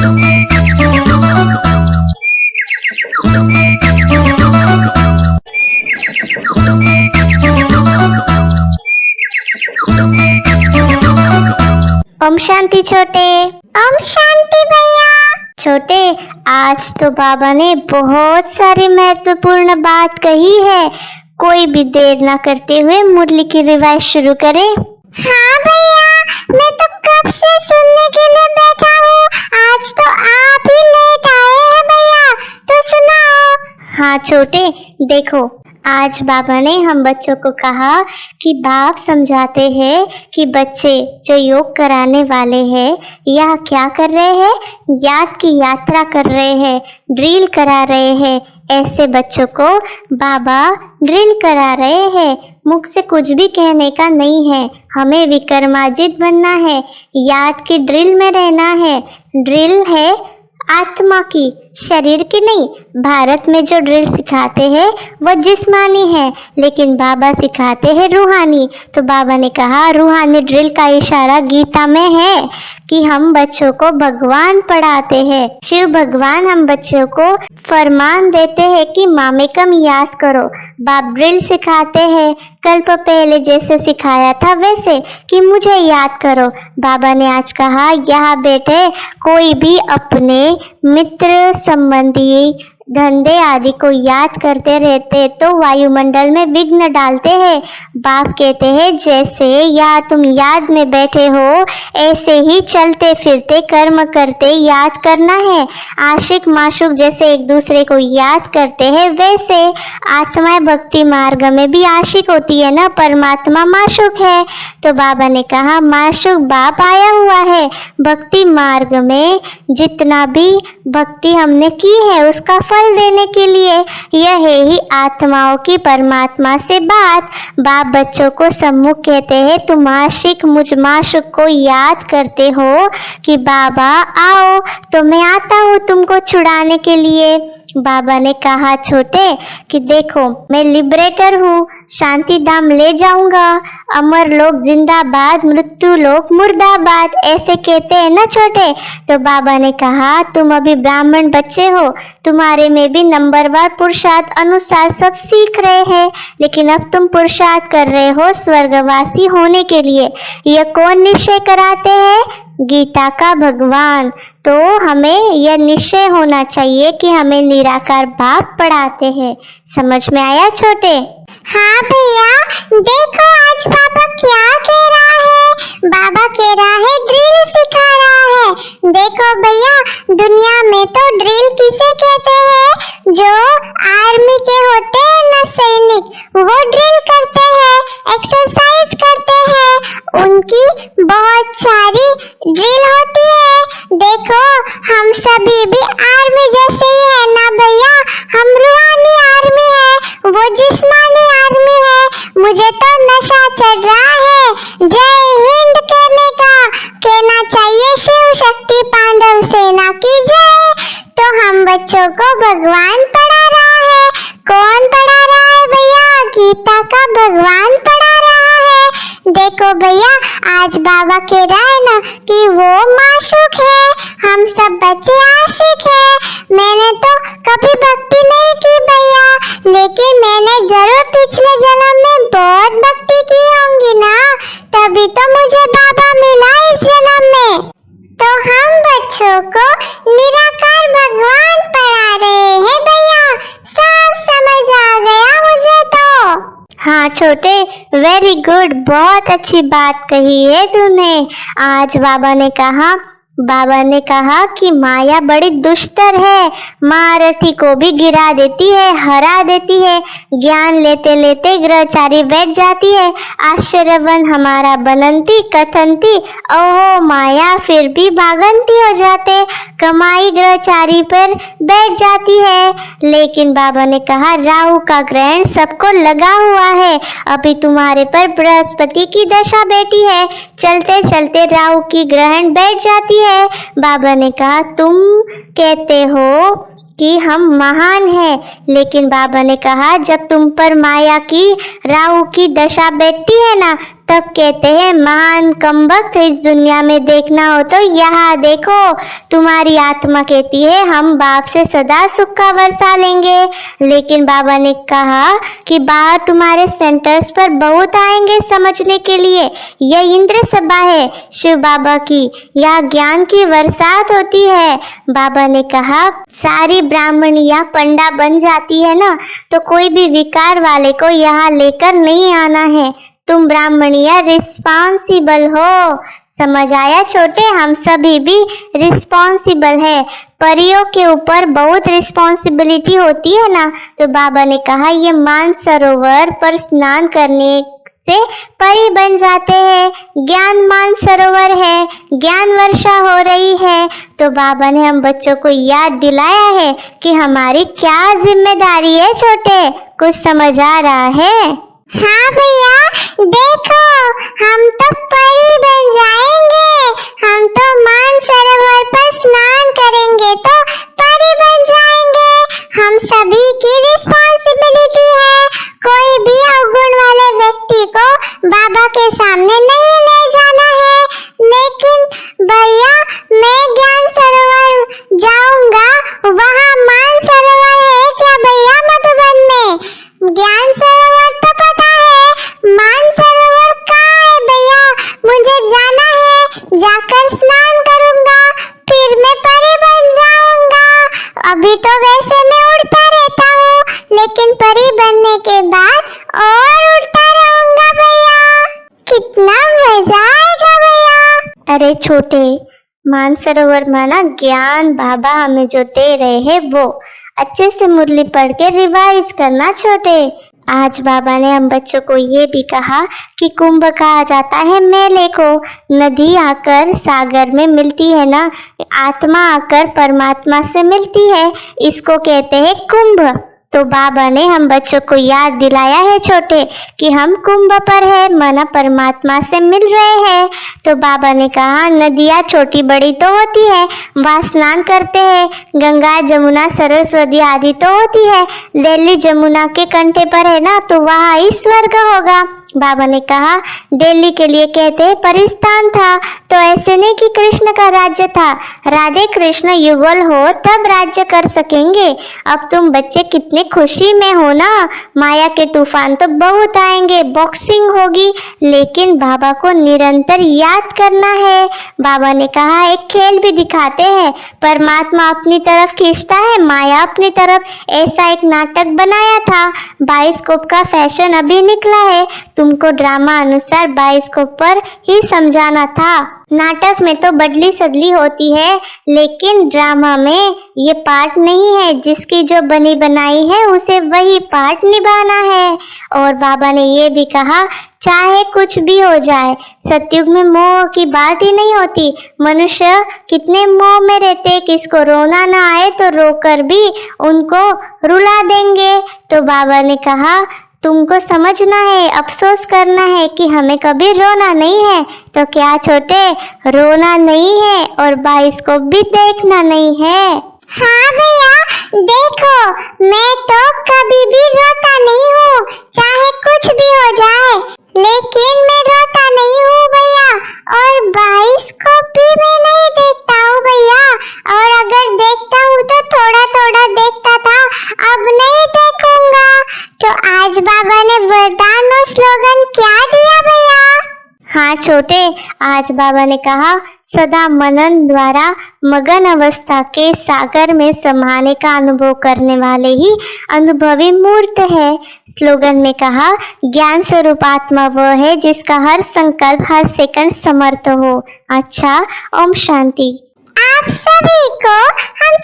ओम शांति छोटे। ओम शांति भैया। छोटे, आज तो बाबा ने बहुत सारी महत्वपूर्ण बात कही है। कोई भी देर ना करते हुए मुरली की रिवाइज शुरू करे। हाँ भैया, मैं तो कब से सुनने के लिए बैठा हूँ। आज तो आप ही लेट आए हैं भैया, तो सुनाओ। हाँ छोटे, देखो आज बाबा ने हम बच्चों को कहा कि बाप समझाते हैं कि बच्चे जो योग कराने वाले हैं यह क्या कर रहे हैं, याद की यात्रा कर रहे हैं, ड्रिल करा रहे हैं। ऐसे बच्चों को बाबा ड्रिल करा रहे हैं। मुख से कुछ भी कहने का नहीं है, हमें विक्रमाजित बनना है, याद की ड्रिल में रहना है। ड्रिल है आत्मा की, शरीर की नहीं। भारत में जो ड्रिल सिखाते हैं वो जिस्मानी है, लेकिन बाबा सिखाते हैं रूहानी। तो बाबा ने कहा रूहानी ड्रिल का इशारा गीता में है कि हम बच्चों को भगवान पढ़ाते हैं। शिव भगवान हम बच्चों को फरमान देते हैं कि मामे कम याद करो। बाप ड्रिल सिखाते हैं कल्प पहले जैसे सिखाया था वैसे कि मुझे याद करो। बाबा ने आज कहा यहाँ बेटे कोई भी अपने मित्र संबंधी धंधे आदि को याद करते रहते तो वायुमंडल में विघ्न डालते हैं। बाप कहते हैं जैसे या तुम याद में बैठे हो ऐसे ही चलते फिरते कर्म करते याद करना है। आशिक माशूक जैसे एक दूसरे को याद करते हैं वैसे आत्माएं भक्ति मार्ग में भी आशिक होती है ना, परमात्मा माशूक है। तो बाबा ने कहा माशूक बाप आया हुआ है। भक्ति मार्ग में जितना भी भक्ति हमने की है उसका फल देने के लिए। यह है ही आत्माओं की परमात्मा से बात। बाप बच्चों को सम्मुख कहते हैं तुम आशिक मुझ माशूक को याद करते हो कि बाबा आओ तो मैं आता हूँ तुमको छुड़ाने के लिए। बाबा ने कहा छोटे कि देखो मैं लिबरेटर हूँ, शांति धाम ले जाऊंगा। अमर लोग जिंदाबाद, मृत्यु लोग मुर्दाबाद, ऐसे कहते हैं ना छोटे। तो बाबा ने कहा तुम अभी ब्राह्मण बच्चे हो, तुम्हारे में भी नंबरवार पुरुषार्थ अनुसार सब सीख रहे हैं, लेकिन अब तुम पुरुषार्थ कर रहे हो स्वर्गवासी होने के लिए। यह कौन निश्चय कराते हैं? गीता का भगवान। तो हमें यह निश्चय होना चाहिए कि हमें निराकार बाप पढ़ाते हैं। समझ में आया छोटे? हाँ भैया, देखो आज बाबा क्या कह रहा है। बाबा कह रहा है ड्रिल सिखा रहा है। देखो भैया, दुनिया में तो ड्रिल किसे कहते हैं? जो आर्मी के होते हैं ना सैनिक, वो ड्रिल करते हैं, एक्सरसाइज करते हैं, उनकी बहुत सारी ड्रिल होती है। देखो हम सभी भी आर्मी जैसे ही है ना भैया, हम रूहानी आर्मी है, वो जिस्मानी आर्मी है। मुझे तो नशा चढ़ रहा है जय हिंद कहना चाहिए, शिव शक्ति पांडव सेना की जय। तो हम बच्चों को भगवान पढ़ा रहा है। कौन पढ़ा रहा है भैया? गीता का भगवान पढ़ा रहा है। देखो भैया, आज बाबा कह रहा है ना कि वो माशूक है, हम सब बच्चे आशिक है। मैंने तो कभी भक्ति नहीं की भैया, लेकिन मैंने जरूर पिछले जन्म में बहुत भक्ति की होंगी ना, तभी तो मुझे बाबा मिला इस जन्म में। तो हम बच्चों को निराकार भगवान पढ़ा रहे हैं भैया। सब समझ आ गया मुझे तो। हाँ छोटे, वेरी गुड, बहुत अच्छी बात कही है तूने। आज बाबा ने कहा कि माया बड़ी दुष्टर है, महारथी को भी गिरा देती है, हरा देती है। ज्ञान लेते लेते ग्रहचारी बैठ जाती है। आश्चर्यवन हमारा बनंती कथंती, ओहो माया फिर भी भागंती हो जाते। कमाई ग्रहचारी पर बैठ जाती है। लेकिन बाबा ने कहा राहु का ग्रहण सबको लगा हुआ है। अभी तुम्हारे पर बृहस्पति की दशा बैठी है, चलते चलते राहु की ग्रहण बैठ जाती है। बाबा ने कहा तुम कहते हो कि हम महान हैं, लेकिन बाबा ने कहा जब तुम पर माया की राहु की दशा बैठती है ना, तब कहते हैं, महान कमबख्त इस दुनिया में देखना हो तो यहाँ देखो। तुम्हारी आत्मा कहती है हम बाप से सदा सुख का वर्षा लेंगे, लेकिन बाबा ने कहा कि बाहर तुम्हारे सेंटर्स पर बहुत आएंगे समझने के लिए। यह इंद्र सभा है शिव बाबा की, यहाँ ज्ञान की बरसात होती है। बाबा ने कहा सारी ब्राह्मणियां पंडा बन जाती है ना, तो कोई भी विकार वाले को यहाँ लेकर नहीं आना है। तुम ब्राह्मणिया रिस्पॉन्सिबल हो। समझ आया छोटे? हम सभी भी रिस्पॉन्सिबल है। परियों के ऊपर बहुत रिस्पॉन्सिबिलिटी होती है ना, तो बाबा ने कहा ये मानसरोवर पर स्नान करने से परी बन जाते हैं। ज्ञान मानसरोवर है, ज्ञान वर्षा हो रही है। तो बाबा ने हम बच्चों को याद दिलाया है कि हमारी क्या जिम्मेदारी है। छोटे, कुछ समझ आ रहा है? हाँ भैया, देखो हम तो परी बन जाएंगे। हम तो मानसरोवर पर स्नान करेंगे तो परी बन जाएंगे। हम सभी की रिस्पॉन्सिबिलिटी है। कोई भी अवगुण वाले व्यक्ति को बाबा के सामने नहीं ले जाना है। लेकिन भैया, मैं ज्ञान सरोवर जाऊंगा, वहाँ मानसरोवर है क्या भैया मधुबन में? ज्ञान सरोवर तो पता है, मानसरोवर कहाँ है भैया? मुझे जाना है, जाकर स्नान करूंगा, फिर मैं परी बन जाऊंगा। अभी तो वैसे मैं उड़ता रहता हूँ, लेकिन परी बनने के बाद और उड़ता रहूंगा भैया। कितना मजा आएगा भैया। अरे छोटे, मानसरोवर माना ज्ञान बाबा हमें जो दे रहे हैं वो अच्छे से मुरली पढ़ के रिवाइज करना। छोटे, आज बाबा ने हम बच्चों को ये भी कहा कि कुंभ कहा जाता है मेले को। नदी आकर सागर में मिलती है ना, आत्मा आकर परमात्मा से मिलती है, इसको कहते हैं कुंभ। तो बाबा ने हम बच्चों को याद दिलाया है छोटे कि हम कुंभ पर है, माना परमात्मा से मिल रहे हैं। तो बाबा ने कहा नदियाँ छोटी बड़ी तो होती है, वहाँ स्नान करते हैं। गंगा जमुना सरस्वती आदि तो होती है, दिल्ली जमुना के कंठे पर है ना, तो वहाँ ही स्वर्ग होगा। बाबा ने कहा दिल्ली के लिए कहते हैं परिस्थान था, तो ऐसे नहीं कि कृष्ण का राज्य था। राधे कृष्ण युगल हो तब राज्य कर सकेंगे। अब तुम बच्चे कितने खुशी में हो ना। माया के तूफान तो बहुत आएंगे, बॉक्सिंग होगी, लेकिन बाबा को निरंतर याद करना है। बाबा ने कहा एक खेल भी दिखाते हैं, परमात्मा अपनी तरफ खींचता है, माया अपनी तरफ। ऐसा एक नाटक बनाया था। बाइस्कोप का फैशन अभी निकला है, तुमको ड्रामा अनुसार बाइस्कोप पर ही समझाना था। नाटक में तो बदली सदली होती है, लेकिन ड्रामा में ये पार्ट नहीं है। जिसकी जो बनी बनाई है उसे वही पार्ट निभाना है। और बाबा ने ये भी कहा चाहे कुछ भी हो जाए, सतयुग में मोह की बात ही नहीं होती। मनुष्य कितने मोह में रहते, किसको रोना ना आए तो रोकर भी उनको रुला देंगे। तो बाबा ने कहा तुमको समझना है, अफसोस करना है कि हमें कभी रोना नहीं है। तो क्या छोटे, रोना नहीं है और बाइस्कोप भी देखना नहीं है। हाँ भैया, देखो मैं तो कभी भी रोता नहीं हूँ, चाहे कुछ भी हो जाए, लेकिन मैं रोता नहीं हूँ भैया। और बाइस्कोप भी मैं नहीं देखता हूँ भैया, और अगर देखता हूँ तो थोड़ा थोड़ा देखता था, अब नहीं देखूंगा। तो आज बाबा ने वरदान और स्लोगन क्या दिया भैया? हाँ छोटे, आज बाबा ने कहा सदा मनन द्वारा मगन अवस्था के सागर में समाने का अनुभव करने वाले ही अनुभवी मूर्त है। स्लोगन में कहा ज्ञान स्वरूप आत्मा वह है जिसका हर संकल्प हर सेकंड समर्थ हो। अच्छा, ओम शांति। आप सभी को हम